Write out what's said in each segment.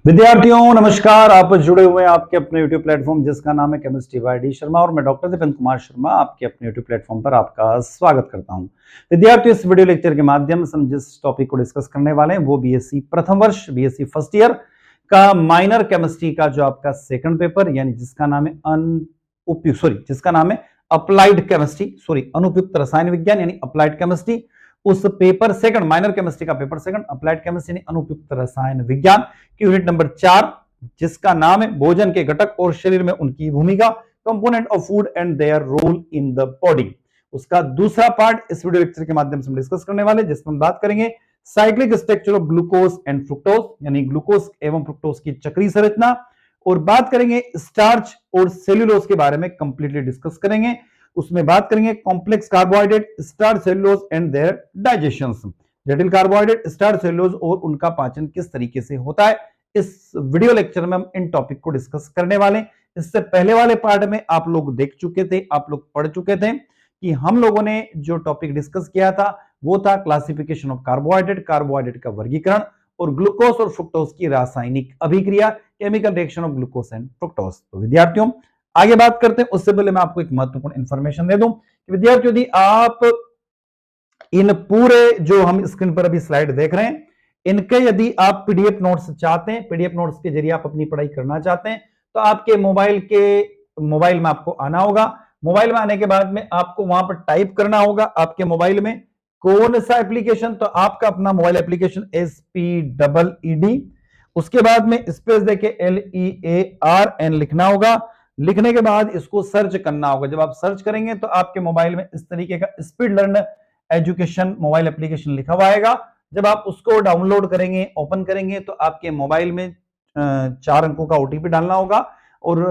विद्यार्थियों नमस्कार। आप जुड़े हुए हैं आपके अपने YouTube प्लेटफॉर्म जिसका नाम है केमिस्ट्री बाय डी शर्मा और मैं डॉक्टर दीपेंद्र कुमार शर्मा आपके अपने YouTube प्लेटफॉर्म पर आपका स्वागत करता हूं। विद्यार्थियों, इस वीडियो लेक्चर के माध्यम से हम जिस टॉपिक को डिस्कस करने वाले हैं वो बीएससी प्रथम वर्ष बीएससी फर्स्ट ईयर का माइनर केमिस्ट्री का जो आपका सेकंड पेपर यानी जिसका नाम है अप्लाइड केमिस्ट्री अनुपयुक्त रसायन विज्ञान यानी अप्लाइड केमिस्ट्री, उस पेपर सेकंड माइनर केमिस्ट्री का पेपर सेकंड अप्लाइड केमिस्ट्री यानी अनुपयुक्त रसायन विज्ञान की यूनिट नंबर 4 जिसका नाम है भोजन के घटक और शरीर में उनकी भूमिका, component of food and their role in the body. उसका दूसरा पार्ट इस वीडियो लेक्चर के माध्यम से हम डिस्कस करने वाले जिसमें हम बात करेंगे cyclic structure of glucose and fructose यानी ग्लूकोज एवं फ्रुक्टोज की चक्रीय संरचना, और बात करेंगे स्टार्च और सेल्यूलोज के बारे में कंप्लीटली डिस्कस करेंगे। उसमें बात करेंगे complex carbohydrate, starch, cellulose and their digestions, जटिल कार्बोहाइड्रेट, स्टार्च, सेल्यूलोज और उनका पाचन किस तरीके से होता है। इस वीडियो लेक्चर में हम इन टॉपिक को डिस्कस करने वाले हैं। इससे पहले वाले पार्ट में आप लोग देख चुके थे, आप लोग पढ़ चुके थे कि हम लोगों ने जो टॉपिक डिस्कस किया था वो था क्लासिफिकेशन ऑफ कार्बोहाइड्रेट, कार्बोहाइड्रेट का वर्गीकरण और ग्लूकोज और फ्रुक्टोज की रासायनिक अभिक्रिया, chemical reaction of glucose and fructose. तो विद्यार्थियों आगे बात करते हैं उससे पहले मैं आपको एक महत्वपूर्ण इंफॉर्मेशन दे दूं कि विद्यार्थियों यदि आप इन पूरे जो हम स्क्रीन पर अभी स्लाइड देख रहे हैं इनके यदि आप पीडीएफ नोट्स चाहते हैं, पीडीएफ नोट्स के जरिए आप अपनी पढ़ाई करना चाहते हैं तो आपके मोबाइल में आपको आना होगा। मोबाइल में आने के बाद में आपको वहां पर टाइप करना होगा आपके मोबाइल में कौन सा एप्लीकेशन, तो आपका अपना मोबाइल एप्लीकेशन SPEED, उसके बाद में स्पेस देके LEARN लिखना होगा। लिखने के बाद इसको सर्च करना होगा। जब आप सर्च करेंगे तो आपके मोबाइल में इस तरीके का speed learn education mobile application लिखा हुआ आएगा। जब आप उसको डाउनलोड करेंगे, ओपन करेंगे तो आपके मोबाइल में 4 अंकों का ओटीपी डालना होगा और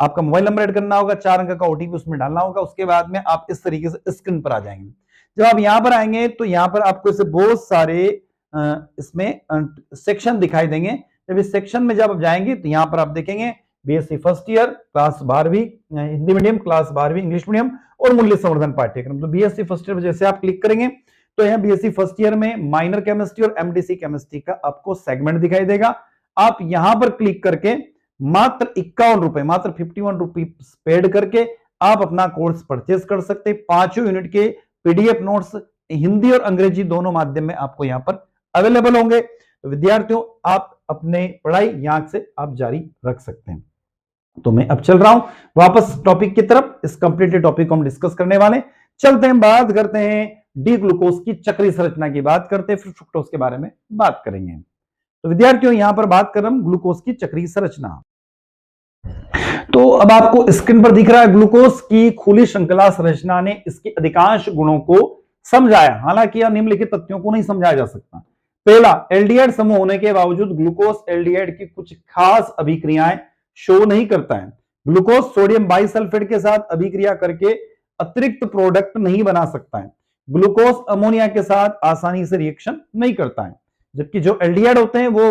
आपका मोबाइल नंबर ऐड करना होगा, 4 अंक का ओटीपी उसमें डालना होगा। उसके बाद में आप इस तरीके से स्क्रीन पर आ जाएंगे। जब आप यहां पर आएंगे तो यहां पर आपको इसे बहुत सारे इसमें सेक्शन दिखाई देंगे। जब इस सेक्शन में जब आप जाएंगे तो यहां पर आप देखेंगे बीएससी फर्स्ट ईयर क्लास 12वीं हिंदी मीडियम, क्लास 12वीं इंग्लिश मीडियम और मूल्य संवर्धन पाठ्यक्रम। तो बीएससी फर्स्ट ईयर में जैसे आप क्लिक करेंगे तो यहाँ बीएससी फर्स्ट ईयर में माइनर केमिस्ट्री और एमडीसी केमिस्ट्री का आपको सेगमेंट दिखाई देगा। आप यहां पर क्लिक करके मात्र 51 रुपए, मात्र 51 रुपीज पेड करके आप अपना कोर्स परचेज कर सकते हैं। 5 यूनिट के पीडीएफ नोट्स हिंदी और अंग्रेजी दोनों माध्यम में आपको यहां पर अवेलेबल होंगे। तो विद्यार्थियों आप अपने पढ़ाई यहां से आप जारी रख सकते हैं। तो मैं अब चल रहा हूं वापस टॉपिक की तरफ। इस कंप्लीट टॉपिक को हम डिस्कस करने वाले चलते हैं, बात करते हैं डी ग्लूकोज की चक्रीय संरचना की बात करते हैं, फिर फ्रुक्टोज के बारे में बात करेंगे। तो विद्यार्थियों यहां पर बात कर रहे हैं ग्लूकोज की चक्रीय संरचना। तो अब आपको स्क्रीन पर दिख रहा है ग्लूकोज की खुली श्रृंखला संरचना ने इसके अधिकांश गुणों को समझाया, हालांकि यह निम्नलिखित तथ्यों को नहीं समझाया जा सकता। पहला, एल्डिहाइड समूह होने के बावजूद ग्लूकोज एल्डिहाइड की कुछ खास अभिक्रियाएं शो नहीं करता है। ग्लूकोज सोडियम बाइसल्फेट के साथ अभिक्रिया करके अतिरिक्त प्रोडक्ट नहीं बना सकता है। ग्लूकोज अमोनिया के साथ आसानी से रिएक्शन नहीं करता है, जबकि जो एल्डिहाइड होते हैं वो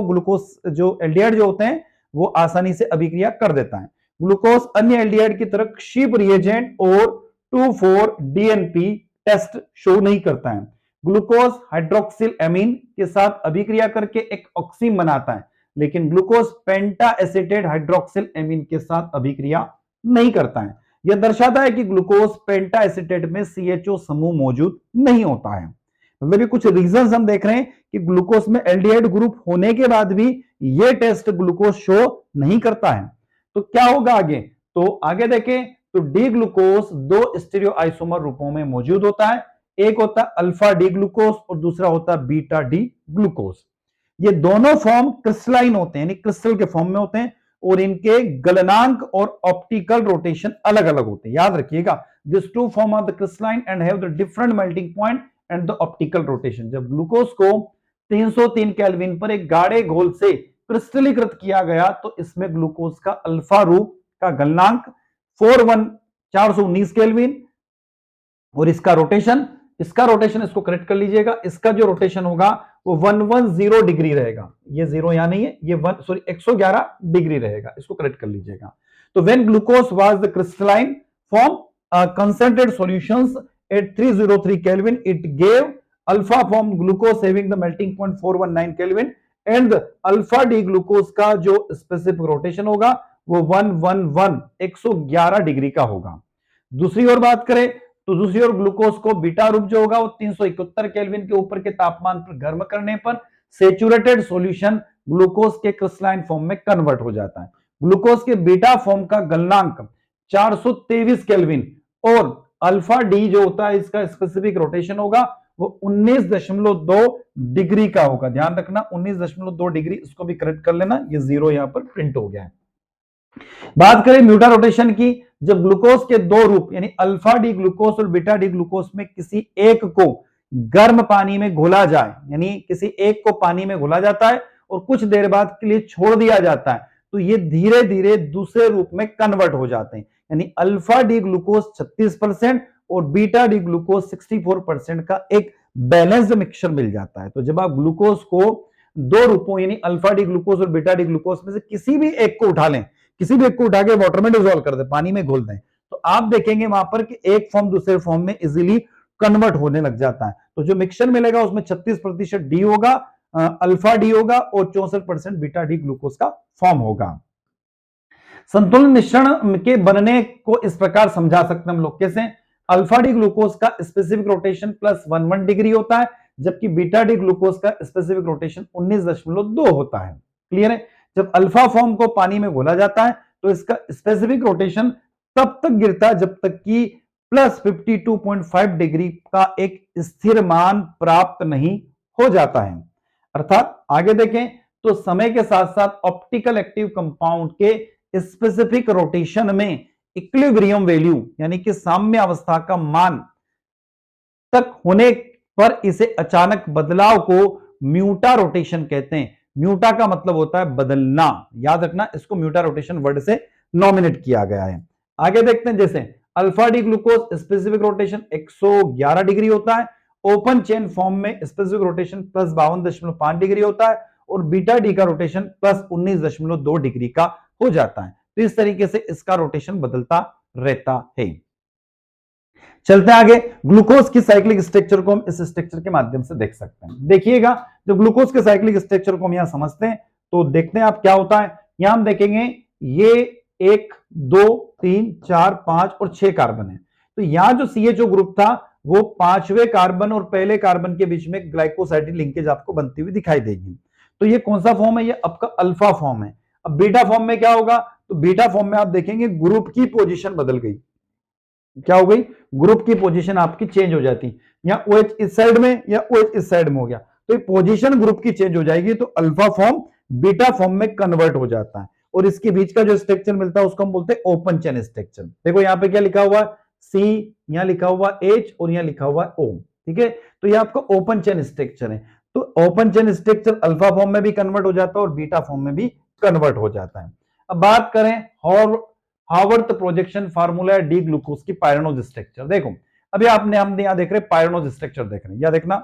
एल्डिहाइड जो होते हैं वो आसानी से अभिक्रिया कर देता है। ग्लूकोज अन्य एल्डिहाइड की तरह क्षीप रिएजेंट और 2,4-DNP टेस्ट शो नहीं करता है। ग्लूकोज हाइड्रोक्सिल एमीन के साथ अभिक्रिया करके एक ऑक्सीन बनाता है, लेकिन ग्लूकोज पेंटा एसिटेट हाइड्रोक्सिल एमीन के साथ अभिक्रिया नहीं करता है। यह दर्शाता है कि ग्लूकोज पेंटा एसिटेट में CHO समूह मौजूद नहीं होता है। मतलब ये कुछ रीजंस हम देख रहे हैं कि ग्लूकोज में एल्डिहाइड ग्रुप होने के बाद भी ये टेस्ट ग्लूकोज शो नहीं करता है। तो क्या होगा आगे, तो आगे देखें तो डी ग्लूकोज 2 स्टीरियो आइसोमर रूपों में मौजूद होता है। एक होता है अल्फा डी ग्लूकोज और दूसरा होता है बीटा डी ग्लूकोज। ये दोनों फॉर्म क्रिस्टलाइन होते हैं, यानी क्रिस्टल के फॉर्म में होते हैं और इनके गलनांक और ऑप्टिकल रोटेशन अलग अलग होते हैं। याद रखिएगा, this two form are the crystalline and have the different melting point and the optical rotation. जब ग्लूकोज को 303 केल्विन पर एक गाढ़े घोल से क्रिस्टलीकृत किया गया तो इसमें ग्लूकोज का अल्फा रूप का गलनांक 419 केल्विन और इसका रोटेशन इसको करेक्ट कर लीजिएगा, इसका जो रोटेशन होगा वो 110 डिग्री रहेगा। ये जीरो यहां नहीं है, ये 111 डिग्री रहेगा, इसको करेक्ट कर लीजिएगा। तो when glucose was the crystalline form concentrated solutions at 303 Kelvin, it gave alpha form glucose having the melting point 419 Kelvin and alpha D glucose का जो स्पेसिफिक रोटेशन होगा वो 111 डिग्री का होगा। दूसरी ओर बात करें तो दूसरी ओर ग्लूकोज को बीटा रूप जो होगा वो 371 केल्विन के ऊपर के तापमान पर गर्म करने पर सेचुरेटेड सॉल्यूशन ग्लूकोज के क्रिस्टलाइन फॉर्म में कन्वर्ट हो जाता है। ग्लूकोज के बीटा फॉर्म का गलनांक 423 केल्विन और अल्फा डी जो होता है इसका स्पेसिफिक रोटेशन होगा वो 19.2 डिग्री का होगा। ध्यान रखना 19.2 डिग्री, इसको भी करेक्ट कर लेना, ये जीरो यहां पर प्रिंट हो गया है। बात करें म्यूटा रोटेशन की, जब ग्लूकोज के दो रूप यानी अल्फा डी ग्लूकोज और बीटा डी ग्लूकोज में किसी एक को गर्म पानी में घोला जाए, यानी किसी एक को पानी में घोला जाता है और कुछ देर बाद के लिए छोड़ दिया जाता है, तो ये धीरे धीरे दूसरे रूप में कन्वर्ट हो जाते हैं। यानी अल्फा डी ग्लूकोज 36% और बीटा डी ग्लूकोज 64% का एक बैलेंस्ड मिक्सचर मिल जाता है। तो जब आप ग्लूकोज को दो रूपों यानी अल्फा डी ग्लूकोज और बीटा डी ग्लूकोज में से किसी भी एक को उठा लें, किसी भी एक को उठा के वाटर में डिसॉल्व कर दे, पानी में घोल दें, तो आप देखेंगे वहां पर कि एक फॉर्म दूसरे फॉर्म में इजीली कन्वर्ट होने लग जाता है। तो जो मिक्सचर मिलेगा उसमें 36% डी होगा, अल्फा डी होगा और 64% बीटा डी ग्लूकोज का फॉर्म होगा। संतुलन मिश्रण के बनने को इस प्रकार समझा सकते हैं हम लोग, कैसे? अल्फा डी ग्लूकोज का स्पेसिफिक रोटेशन +11 डिग्री होता है, जबकि बीटा डी ग्लूकोज का स्पेसिफिक रोटेशन 19.2 होता है। क्लियर है? जब अल्फा फॉर्म को पानी में घोला जाता है तो इसका स्पेसिफिक रोटेशन तब तक गिरता है जब तक कि +52.5 डिग्री का एक स्थिर मान प्राप्त नहीं हो जाता है। अर्थात आगे देखें तो समय के साथ साथ ऑप्टिकल एक्टिव कंपाउंड के स्पेसिफिक रोटेशन में इक्विलिब्रियम वैल्यू यानी कि साम्य अवस्था का मान तक होने पर इसे अचानक बदलाव को म्यूटा रोटेशन कहते हैं। म्यूटा का मतलब होता है बदलना, याद रखना, इसको म्यूटा रोटेशन वर्ड से नॉमिनेट किया गया है। आगे देखते हैं, जैसे alpha D glucose specific rotation 111 degree होता है, ओपन चेन फॉर्म में स्पेसिफिक रोटेशन +52.5 डिग्री होता है और बीटा डी का रोटेशन +19.2 डिग्री का हो जाता है। तो इस तरीके से इसका रोटेशन बदलता रहता है। चलते हैं आगे, ग्लूकोज की साइक्लिक स्ट्रक्चर को हम इस स्ट्रक्चर के माध्यम से देख सकते हैं। देखिएगा, जब ग्लूकोज के साइक्लिक स्ट्रक्चर को हम यहां समझते हैं तो देखते हैं आप क्या होता है। यहां हम देखेंगे ये 1 2 3 4 5 और 6 कार्बन है। तो यहां जो CHO ग्रुप था वो 5वें कार्बन और पहले कार्बन के बीच में ग्लाइकोसाइडिक लिंकेज आपको बनती हुई दिखाई देगी। तो ये कौन सा फॉर्म है? ये आपका अल्फा फॉर्म है। अब बीटा फॉर्म में क्या होगा? तो बीटा फॉर्म में आप देखेंगे ग्रुप की पोजीशन बदल गई। क्या हो गई? ग्रुप की पोजीशन आपकी चेंज हो जाती, या OH इस साइड में या OH इस साइड में हो गया, तो ये पोजीशन ग्रुप की चेंज हो जाएगी, तो अल्फा फॉर्म बीटा फॉर्म में कन्वर्ट हो जाता है और इसके बीच का जो स्ट्रक्चर मिलता है उसको हम बोलते हैं ओपन चेन स्ट्रक्चर। देखो यहां पे क्या लिखा हुआ है? C, यहां लिखा हुआ H और यहां लिखा हुआ O। ठीक है, तो ये आपका ओपन चेन स्ट्रक्चर है। तो open chain structure alpha form में भी कन्वर्ट हो जाता है और बीटा फॉर्म में भी कन्वर्ट हो जाता है। अब बात करें Haworth projection formula D glucose की पायरनोज स्ट्रक्चर। देखो अभी हम यहां देख रहे हैं पायरनोज स्ट्रक्चर देख रहे हैं, या देखना,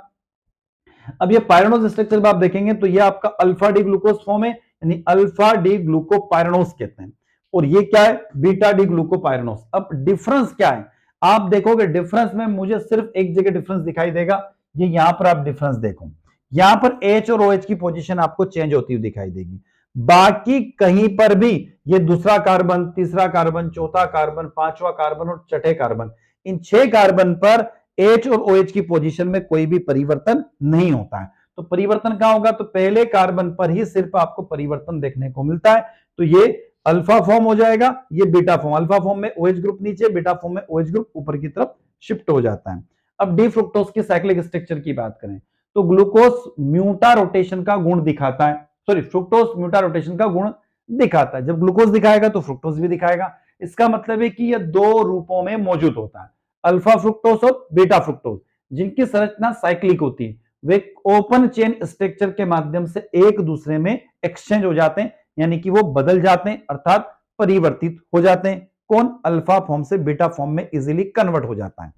अब ये पायरनोज स्ट्रक्चर आप देखेंगे तो ये आपका अल्फा डी ग्लूकोज फॉर्म है, यानी अल्फा डी ग्लूको पायरनोज कहते हैं, और ये क्या है? Beta D ग्लूको pyranose. अब डिफरेंस क्या है? आप देखोगे डिफरेंस में मुझे सिर्फ एक जगह डिफरेंस दिखाई देगा, ये यहां पर आप डिफरेंस देखो, यहां पर H और OH की पोजीशन आपको चेंज होती हुई दिखाई देगी, बाकी कहीं पर भी ये दूसरा कार्बन, तीसरा कार्बन, चौथा कार्बन, पांचवा कार्बन और छठे कार्बन, इन 6 कार्बन पर H और OH की पोजीशन में कोई भी परिवर्तन नहीं होता है। तो परिवर्तन क्या होगा? तो पहले कार्बन पर ही सिर्फ आपको परिवर्तन देखने को मिलता है। तो ये अल्फा फॉर्म हो जाएगा, ये बीटा फॉर्म। अल्फा फॉर्म में OH ग्रुप नीचे, बीटा फॉर्म में OH ग्रुप ऊपर की तरफ शिफ्ट हो जाता है। अब डी फ्रुक्टोज की साइक्लिक स्ट्रक्चर की बात करें तो ग्लूकोज म्यूटा रोटेशन का गुण दिखाता है, सॉरी फ्रुक्टोज म्यूटा रोटेशन का गुण दिखाता है। जब ग्लूकोज दिखाएगा तो फ्रुक्टोज भी दिखाएगा। इसका मतलब है कि यह दो रूपों में मौजूद होता है, अल्फा फ्रुक्टोज और बीटा फ्रुक्टोज, जिनकी संरचना साइक्लिक होती है। वे ओपन चेन स्ट्रक्चर के माध्यम से एक दूसरे में एक्सचेंज हो जाते हैं, यानी कि वो बदल जाते हैं, अर्थात परिवर्तित हो जाते हैं। कौन? अल्फा फॉर्म से बीटा फॉर्म में इजीली कन्वर्ट हो जाता है।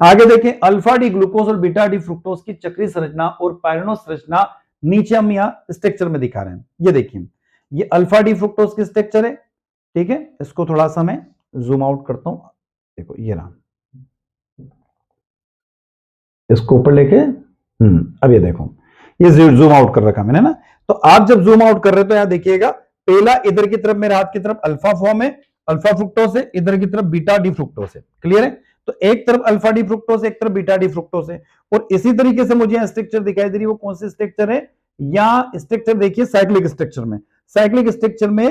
आगे देखें, अल्फा डी ग्लूकोज और बीटा डी फ्रुक्टोज की चक्रीय संरचना और पायरनोज संरचना नीचे हम यहां स्ट्रक्चर में दिखा रहे हैं। ये देखिए, ये अल्फा डी फ्रुक्टोज की स्ट्रक्चर है। ठीक है, इसको थोड़ा सा मैं जूम आउट करता हूं। देखो ये रहा, इसको ऊपर लेके अब ये देखो, ये जूम आउट कर रखा मैंने ना। तो आप जब जूम आउट कर रहे हो तो यहां देखिएगा, पहला इधर की तरफ मेरे हाथ की तरफ अल्फा फॉर्म है, अल्फा फ्रुक्टोस है, इधर की तरफ बीटा डी फ्रुक्टोस है। क्लियर है? तो एक तरफ अल्फा डी फ्रुक्टोस, एक तरफ बीटा डी फ्रुक्टोस है। और इसी तरीके से मुझे स्ट्रक्चर दिखाई दे रही है, वो कौन सी स्ट्रक्चर है? या स्ट्रक्चर देखिए साइक्लिक स्ट्रक्चर में, साइक्लिक स्ट्रक्चर में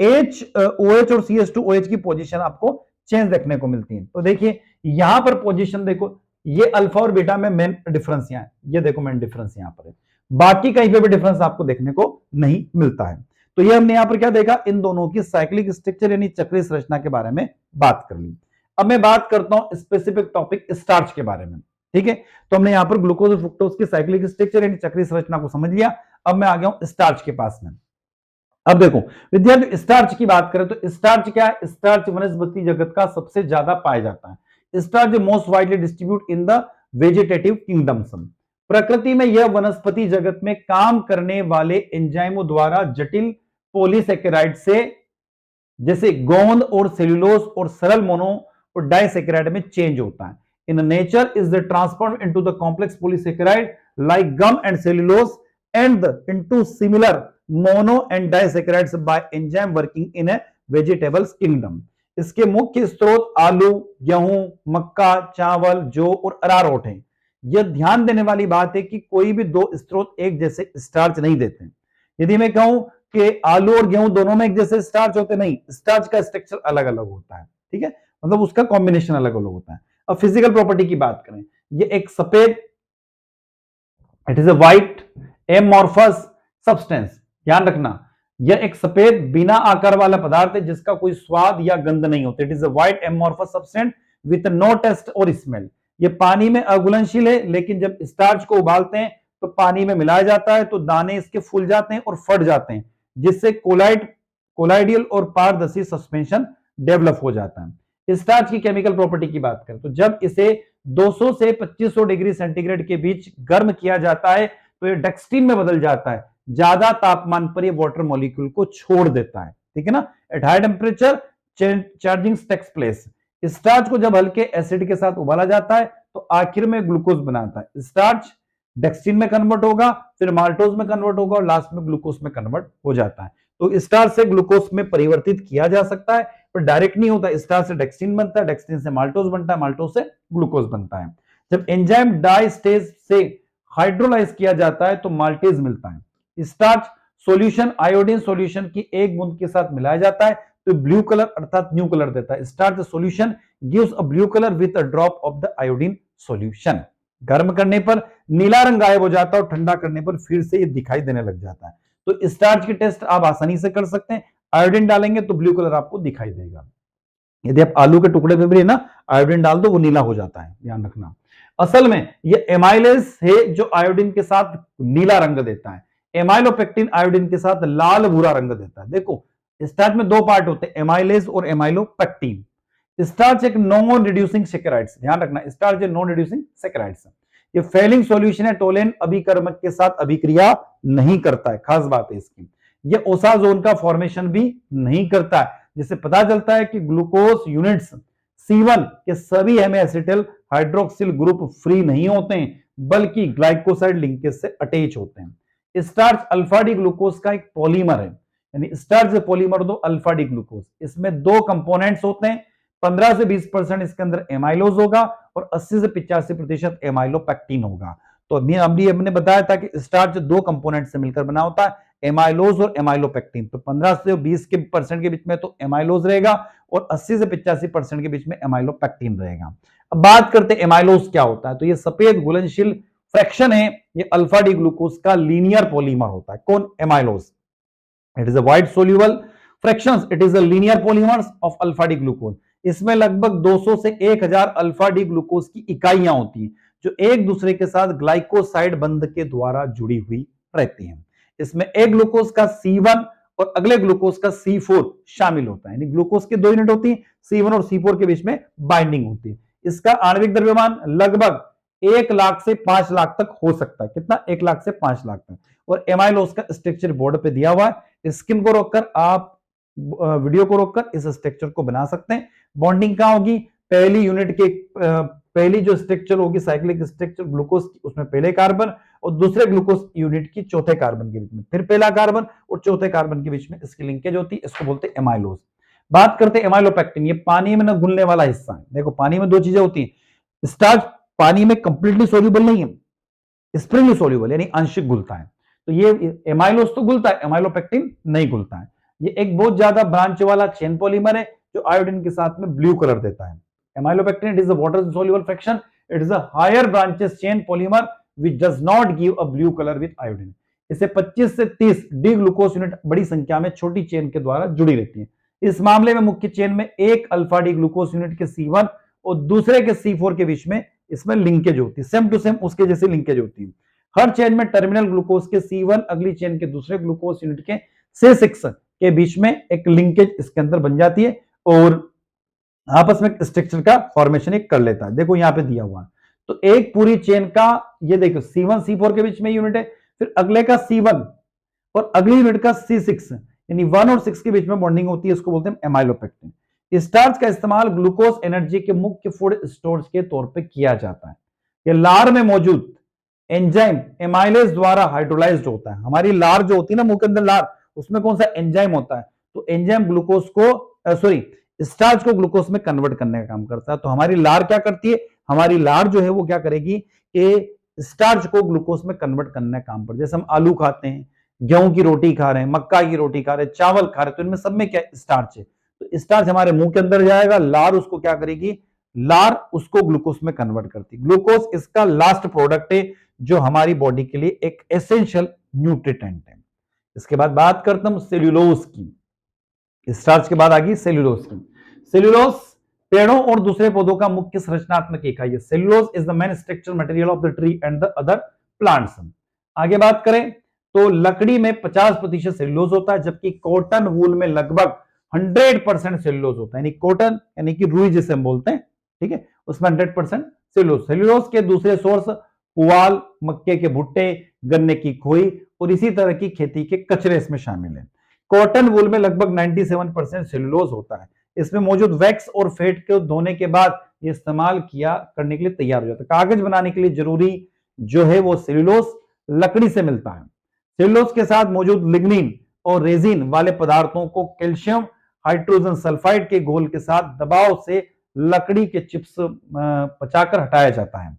एच OH और CH2OH की पोजीशन आपको चेंज देखने को मिलती है। तो देखिए यहां पर पोजीशन देखो, ये अल्फा और बीटा में मेन डिफरेंस यहां है, ये देखो मेन डिफरेंस यहां पर है, बाकी कहीं पे भी डिफरेंस आपको देखने को नहीं मिलता है। तो ये हमने यहां पर क्या देखा, इन दोनों की साइक्लिक स्ट्रक्चर यानी चक्रीय संरचना के बारे में बात कर ली। अब मैं बात करता हूं स्पेसिफिक टॉपिक स्टार्च के बारे में। ठीक है, तो हमने यहां पर ग्लूकोज और फ्रुक्टोज की साइक्लिक स्ट्रक्चर यानी चक्रीय संरचना को समझ लिया। अब मैं आ गया हूं स्टार्च के पास में। अब देखो विद्यार्थी, स्टार्च की बात करें तो स्टार्च क्या है? स्टार्च वनस्पति जगत का सबसे ज्यादा पाया जाता है। Starch most widely distribute in the vegetative kingdoms. प्रकृति में यह वनस्पति जगत में काम करने वाले एंजाइमों द्वारा जटिल पॉलीसेकेराइड से, जैसे गोंद और सेल्यूलोज और सरल मोनो और डाइसेकेराइड में चेंज होता है। In nature is the transform into the complex polysaccharide like gum and cellulose and into similar mono and disaccharides by enzyme working in a vegetables kingdom. इसके मुख्य स्रोत आलू, गेहूं, मक्का, चावल, जौ और अरारोट हैं। यह ध्यान देने वाली बात है कि कोई भी दो स्रोत एक जैसे स्टार्च नहीं देते। यदि मैं कहूं कि आलू और गेहूं दोनों में एक जैसे स्टार्च होते, नहीं, स्टार्च का स्ट्रक्चर अलग अलग होता है। ठीक है, मतलब उसका कॉम्बिनेशन अलग अलग होता है। अब फिजिकल प्रॉपर्टी की बात करें, ये एक सफेद, it is a white amorphous substance. ध्यान रखना, यह एक सफेद बिना आकार वाला पदार्थ है जिसका कोई स्वाद या गंध नहीं होता। It is a white amorphous substance with no taste और स्मेल। ये पानी में अघुलनशील है, लेकिन जब स्टार्च को उबालते हैं तो पानी में मिलाया जाता है तो दाने इसके फूल जाते हैं और फट जाते हैं, जिससे कोलाइडियल और पारदर्शी सस्पेंशन डेवलप हो जाता है। स्टार्च की केमिकल प्रॉपर्टी की बात करें तो जब इसे 200 से 2500 डिग्री सेंटीग्रेड के बीच गर्म किया जाता है तो ये डेक्सट्रीन में बदल जाता है। ज्यादा तापमान पर ये वाटर मॉलिक्यूल को छोड़ देता है। ठीक है ना, at high temperature changing takes place. Starch को जब हल्के एसिड के साथ उबाला जाता है तो आखिर में ग्लूकोज बनाता है। स्टार्च डेक्सट्रीन में कन्वर्ट होगा, फिर माल्टोज में कन्वर्ट होगा और लास्ट में ग्लूकोज में कन्वर्ट हो जाता है। तो स्टार्च से ग्लूकोज में परिवर्तित किया जा सकता है, पर डायरेक्ट नहीं होता। स्टार्च से डेक्सट्रीन बनता है, डेक्सट्रीन से माल्टोज बनता है, माल्टोज से ग्लूकोज बनता है। जब एंजाइम डाई स्टेज से हाइड्रोलाइज किया जाता है तो माल्टेज मिलता है। स्टार्च सॉल्यूशन आयोडीन सॉल्यूशन की एक बूंद के साथ मिलाया जाता है तो ब्लू कलर अर्थात न्यू कलर देता है। Starch solution gives a blue colour with a drop of the iodine solution. गर्म करने पर नीला रंग गायब हो जाता है और ठंडा करने पर फिर से ये दिखाई देने लग जाता है। तो स्टार्च की टेस्ट आप आसानी से कर सकते हैं। आयोडीन डालेंगे तो ब्लू कलर आपको दिखाई देगा। यदि आप आलू के टुकड़े में भी ना आयोडीन डाल दो वो नीला हो जाता है, ध्यान रखना। असल में ये एमाइलेज है जो आयोडीन के साथ नीला रंग देता है। एमाइलोपेक्टिन आयोडीन के साथ लाल भूरा रंग देता है। देखो स्टार्च में दो पार्ट होते हैं, एमाइलेज और एमाइलोपेक्टिन। स्टार्च एक नॉन रिड्यूसिंग सेकेराइड्स, ध्यान रखना, स्टार्च एक नॉन रिड्यूसिंग सेकेराइड्स। ये फेलिंग सॉल्यूशन है, टोलेन अभिकर्मक के साथ अभिक्रिया नहीं करता है, खास बात है इसकी। ये ओसाजोन का फॉर्मेशन भी नहीं करता है, जिससे पता चलता है कि ग्लूकोज यूनिट्स C1 के सभी हेमिएसिटिल हाइड्रोक्सिल ग्रुप फ्री नहीं होते हैं, बल्कि ग्लाइकोसाइड लिंकेज से अटैच होते हैं। स्टार्च अल्फा डी ग्लूकोज का एक पॉलीमर है, यानी स्टार्च पॉलीमर दो अल्फा डी ग्लूकोज। इसमें दो कंपोनेंट्स होते हैं, 15 से 20% इसके अंदर एमाइलोज होगा और 80 से 85% एमाइलोपेक्टिन होगा। तो हमने बताया था कि स्टार्च दो कंपोनेंट से मिलकर बना होता है, एमाइलोज और एमाइलोपेक्टिन। तो 15 से 20% के बीच में तो एमाइलोज रहेगा और 80 से 85% के बीच में एमाइलोपेक्टिन रहेगा। अब बात करते हैं एमाइलोज क्या होता है। तो ये सफेद घुलनशील फ्रैक्शन है, ये अल्फा डी ग्लूकोज का लीनियर पॉलीमर होता है। कौन? Amylose. It is a wide soluble fractions, it is a linear polymers of alpha D glucose. इसमें लगभग 200 से 1000 अल्फा डी ग्लूकोज की इकाइयां होती हैं जो एक दूसरे के साथ ग्लाइकोसाइड बंध के द्वारा जुड़ी हुई रहती हैं। इसमें एक ग्लूकोज का C1 और अगले ग्लूकोज का C4 शामिल होता है, यानी ग्लूकोज की दो यूनिट होती है, C1 और C4 के बीच में बाइंडिंग होती है। इसका आणविक द्रव्यमान लगभग 1 लाख से 5 लाख तक हो सकता है। कितना? 1 लाख से 5 लाख तक। और एमाइलोज का स्ट्रक्चर बोर्ड पे दिया हुआ है, स्क्रीन को रोककर आप वीडियो को रोककर इस स्ट्रक्चर को बना सकते हैं। बॉन्डिंग कहां होगी? पहली यूनिट के पहली जो स्ट्रक्चर होगी साइक्लिक स्ट्रक्चर ग्लूकोज की, उसमें पहले कार्बन और दूसरे ग्लूकोज यूनिट की चौथे कार्बन के बीच में, फिर पहला कार्बन और चौथे कार्बन के बीच में इसकी लिंकेज होती है, इसको बोलते हैं एमाइलोज। बात करते हैं एमाइलोपेक्टिन, ये पानी में ना घुलने वाला हिस्सा है। देखो पानी में दो चीजें होती हैं, स्टार्च पानी में कंप्लीटली सोल्यूबल नहीं है, स्प्रिंगली सोल्यूबल यानी आंशिक घुलता है, तो ये एमाइलोज तो घुलता है, एमाइलोपेक्टिन नहीं घुलता है। ये एक बहुत ज्यादा ब्रांच वाला चेन पॉलीमर है जो आयोडीन के साथ में ब्लू कलर देता है। Amylopectin it is a water soluble fraction, it is a higher branches chain polymer which does not give a blue color with iodine। इसे 25 से 30 डी ग्लूकोज यूनिट बड़ी संख्या में छोटी चेन के द्वारा जुड़ी रहती है। इस मामले में मुख्य चेन में एक अल्फा डी ग्लूकोज यूनिट के C1 और दूसरे के C4 के बीच में इसमें लिंकेज होती है, सेम टू सेम उसके जैसे लिंकेज होती है। हर चेन में टर्मिनल ग्लूकोज के C1 अगली चेन के दूसरे ग्लूकोज यूनिट के C6 के बीच में एक लिंकेज इसके अंदर बन जाती है और आपस में स्ट्रक्चर का फॉर्मेशन एक कर लेता है। देखो यहां पे दिया हुआ है, तो एक पूरी चेन का ये देखो C1 C4 के बीच में यूनिट है, फिर अगले का C1 और अगली यूनिट का C6 यानी 1 और 6 के बीच में बॉन्डिंग होती है, इसको बोलते हैं एमाइलोपेक्टिन। स्टार्च का इस्तेमाल ग्लूकोज एनर्जी के मुख्य फूड स्टोरेज के तौर पे किया जाता है। ये लार में मौजूद एंजाइम एमाइलेज द्वारा हाइड्रोलाइज्ड होता है। हमारी लार जो होती है ना मुंह के अंदर लार, उसमें कौन सा एंजाइम होता है, तो एंजाइम ग्लूकोज को स्टार्च को ग्लूकोज में कन्वर्ट करने का काम करता है। तो हमारी लार क्या करती है, हमारी लार जो है वो क्या करेगी कि स्टार्च को ग्लूकोज में कन्वर्ट करने का काम पर, जैसे हम आलू खाते हैं, गेहूं की रोटी खा रहे हैं, मक्का की रोटी खा रहे हैं, चावल खा रहे हैं, तो इनमें सब में क्या स्टार्च है, तो स्टार्च हमारे मुंह के अंदर जाएगा, लार उसको क्या करेगी, लार उसको ग्लूकोज में कन्वर्ट करती है। ग्लूकोज इसका लास्ट प्रोडक्ट है जो हमारी बॉडी के लिए एक एसेंशियल न्यूट्रिएंट है। इसके बाद बात करता हूं सेल्यूलोज की। स्टार्च के बाद आ गई सेल्यूलोज की। सेल्यूलोज पेड़ों और दूसरे पौधों का मुख्य संरचनात्मक इकाई है। Cellulose is the main structure material of the tree and the other plants. आगे बात करें तो लकड़ी में 50% सेल्यूलोज होता है, जबकि कॉटन वूल में लगभग 100% सेल्यूलोज होता है, यानी कॉटन यानी कि रुई जिसे हम बोलते हैं, ठीक है, उसमें 100% सेल्यूलोज। सेल्यूलोज के दूसरे सोर्स पुआल, मक्के के भुट्टे, गन्ने की खोई और इसी तरह की खेती के कचरे इसमें शामिल है। कॉटन वूल में लगभग 97% सेल्यूलोज होता है। इसमें मौजूद वैक्स और फैट को धोने के बाद ये इस्तेमाल किया करने के लिए तैयार हो जाता है। कागज बनाने के लिए जरूरी जो है वो सेल्यूलोज लकड़ी से मिलता है। सेल्यूलोज के साथ मौजूद लिग्निन और रेजिन वाले पदार्थों को कैल्शियम हाइड्रोजन सल्फाइड के घोल के साथ दबाव से लकड़ी के चिप्स पचाकर हटाया जाता है।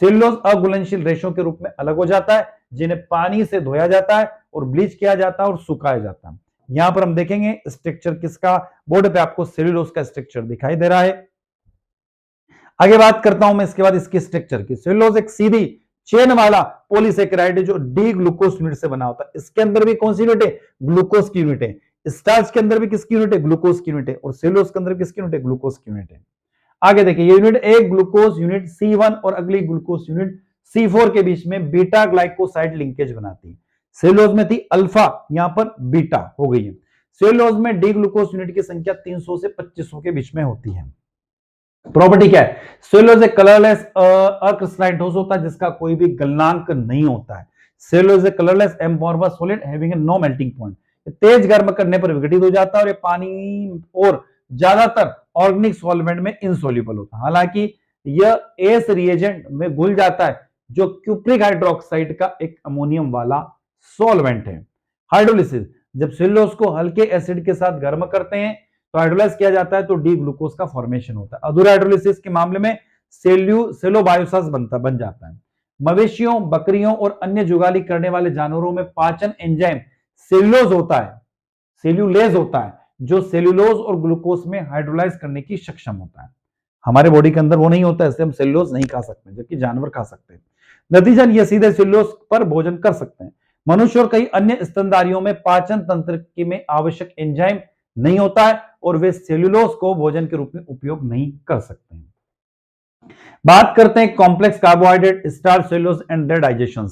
सेल्यूलोज अघुलनशील रेशों के रूप में अलग हो जाता है, जिन्हें पानी से धोया जाता है और ब्लीच किया जाता है और सुखाया जाता है। यहां पर हम देखेंगे स्ट्रक्चर किसका, बोर्ड पे आपको सेल्यूलोज का स्ट्रक्चर दिखाई दे रहा है। आगे बात करता हूं मैं इसके बाद इसके स्ट्रक्चर की। सेल्यूलोज एक सीधी चेन वाला पॉलीसेकेराइड है जो डी ग्लूकोज यूनिट से बना होता है। इसके अंदर भी कौन सी यूनिट है, ग्लूकोज की यूनिट है। स्टार्च के अंदर भी किसकी यूनिट है, ग्लूकोज की यूनिट है, और सेल्यूलोज के अंदर किसकी यूनिट है, ग्लूकोज की यूनिट है। आगे देखिए ये यूनिट एक ग्लूकोज यूनिट C1 और अगली ग्लूकोज यूनिट C4 के बीच में बीटा ग्लाइकोसाइड लिंकेज बनाती है। सेल्यूलोज में थी अल्फा, यहां पर बीटा हो गई है। सेल्यूलोज में डी ग्लूकोज यूनिट की संख्या 300 से 2500 के बीच में होती है। प्रॉपर्टी क्या है, सेल्यूलोज एक कलरलेस अक्रिस्टलाइन ठोस होता है जिसका कोई भी गलनांक नहीं होता है। सेल्यूलोज एक colourless amorphous solid having no melting point, तेज गर्म करने पर विघटित हो जाता है और ये पानी और ज्यादातर ऑर्गेनिक सॉल्वेंट में इनसोल्यूबल होता है। हालांकि यह एस रिएजेंट में घुल जाता है जो क्यूप्रिक हाइड्रोक्साइड का एक अमोनियम वाला सॉल्वेंट है। हाइड्रोलिसिस, जब सेल्यूलोज को हल्के एसिड के साथ गर्म करते हैं तो हाइड्रोलाइज किया जाता है तो डी ग्लूकोज का फॉर्मेशन होता है। अधूरा हाइड्रोलिसिस के मामले में सेलोबायोसास बन जाता है। मवेशियों, बकरियों और अन्य जुगाली करने वाले जानवरों में पाचन एंजाइम सेल्यूलोज होता है, सेल्यूलेज होता है, जो सेल्यूलोज और ग्लूकोज में हाइड्रोलाइज करने की सक्षम होता है। हमारे बॉडी के अंदर वो नहीं होता है, इससे हम सेल्यूलोज नहीं खा सकते, जबकि जानवर खा सकते हैं। नतीजन ये सीधे सेल्यूलोज पर भोजन कर सकते हैं। मनुष्य और कई अन्य स्तनधारियों में पाचन तंत्र में आवश्यक एंजाइम नहीं होता है और वे सेल्यूलोज को भोजन के रूप में उपयोग नहीं कर सकते हैं। बात करते हैं complex carbohydrate, starch, cellulose and their digestion.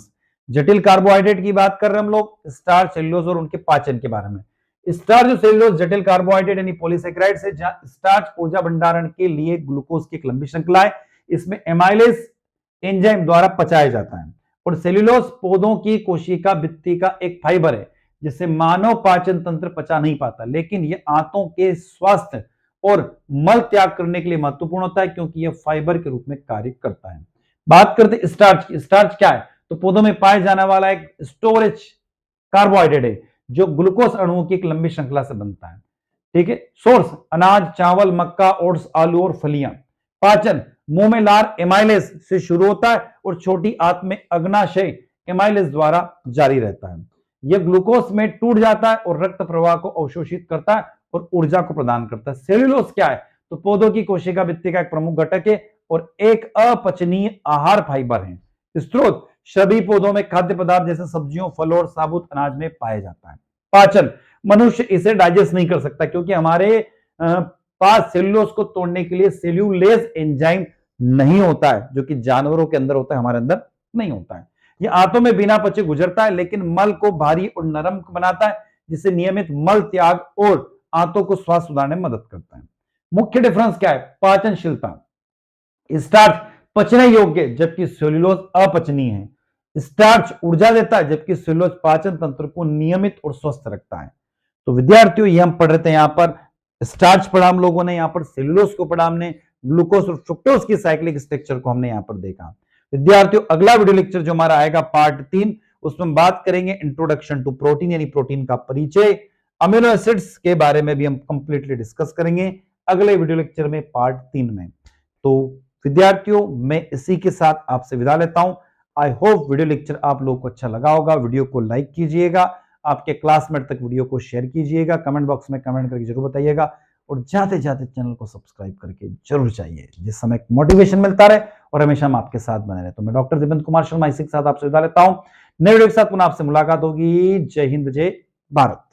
जटिल कार्बोहाइड्रेट की बात कर रहे हैं हम लोग, स्टार्च, सेल्यूलोज और उनके पाचन के बारे में। स्टार्च और सेल्यूलोज जटिल कार्बोहाइड्रेट यानी पॉलीसेकेराइड से, जहां स्टार्च ऊर्जा भंडारण के लिए ग्लूकोज की एक लंबी श्रृंखला है, इसमें एमाइलेज एंजाइम द्वारा पचाया जाता है। और सेल्यूलोज पौधों की कोशिका भित्ति का एक फाइबर है जिसे मानव पाचन तंत्र पचा नहीं पाता, लेकिन यह आंतों के स्वास्थ्य और मल त्याग करने के लिए महत्वपूर्ण होता है क्योंकि यह फाइबर के रूप में कार्य करता है। बात करते हैं स्टार्च की। स्टार्च क्या है, तो पौधों में पाए जाने वाला एक स्टोरेज कार्बोहाइड्रेट है जो ग्लूकोज अणुओं की एक लंबी श्रृंखला से बनता है। ठीक है। सोर्स अनाज, चावल, मक्का, ओट्स, आलू और फलियां। पाचन मुंह में लार एमाइलेज से शुरू होता है और छोटी आंत में अग्नाशय एमाइलेज द्वारा जारी रहता है। यह ग्लूकोज में टूट जाता है और रक्त प्रवाह को अवशोषित करता है और ऊर्जा को प्रदान करता है। सेल्यूलोज क्या है? तो पौधों की कोशिका भित्ति का एक प्रमुख घटक है और एक अपचनीय आहार फाइबर है। स्रोत सभी पौधों में खाद्य पदार्थ जैसे सब्जियों, फलों और साबुत अनाज में पाया जाता है। पाचन मनुष्य इसे डाइजेस्ट नहीं कर सकता क्योंकि हमारे पास सेल्यूलोज को तोड़ने के लिए सेल्यूलेज एंजाइम नहीं होता है, जो कि जानवरों के अंदर होता है, हमारे अंदर नहीं होता है। यह आंतों में बिना पचे गुजरता है लेकिन मल को भारी और नरम बनाता है, जिससे नियमित मल त्याग और आंतों को स्वास्थ्य सुधारने में मदद करता है। मुख्य डिफरेंस क्या है? पाचनशीलता, स्टार्च पचने योग्य जबकि सेल्यूलोज अपचनीय है। स्टार्च ऊर्जा देता है जबकि सेल्यूलोज पाचन तंत्र को नियमित और स्वस्थ रखता है। तो विद्यार्थियों, ये हम पढ़ रहे थे, यहां पर स्टार्च पढ़ा हम लोगों ने, यहां पर सेल्यूलोज को पढ़ा हमने, ग्लूकोज और फ्रुक्टोज की साइक्लिक स्ट्रक्चर को हमने यहां पर देखा। विद्यार्थियों, अगला वीडियो लेक्चर जो हमारा आएगा पार्ट 3, उसमें बात करेंगे इंट्रोडक्शन टू प्रोटीन, यानी प्रोटीन का परिचय। अमीनो एसिड्स के बारे में भी हम कंप्लीटली डिस्कस करेंगे अगले वीडियो लेक्चर में, पार्ट 3 में। तो विद्यार्थियों, मैं इसी के साथ आपसे विदा लेता हूं। आई होप वीडियो लेक्चर आप लोगों को अच्छा लगा होगा। वीडियो को लाइक कीजिएगा, आपके क्लासमेट तक वीडियो को शेयर कीजिएगा, कमेंट बॉक्स में कमेंट करके जरूर बताइएगा और जाते जाते चैनल को सब्सक्राइब करके जरूर जाइए, जिस समय मोटिवेशन मिलता रहे और हमेशा हम आपके साथ बने रहे। तो मैं डॉक्टर दिव्यंत कुमार शर्मा इसी के साथ आपसे विदा लेता हूं। नए वीडियो के साथ पुनः आपसे मुलाकात होगी। जय हिंद, जय भारत।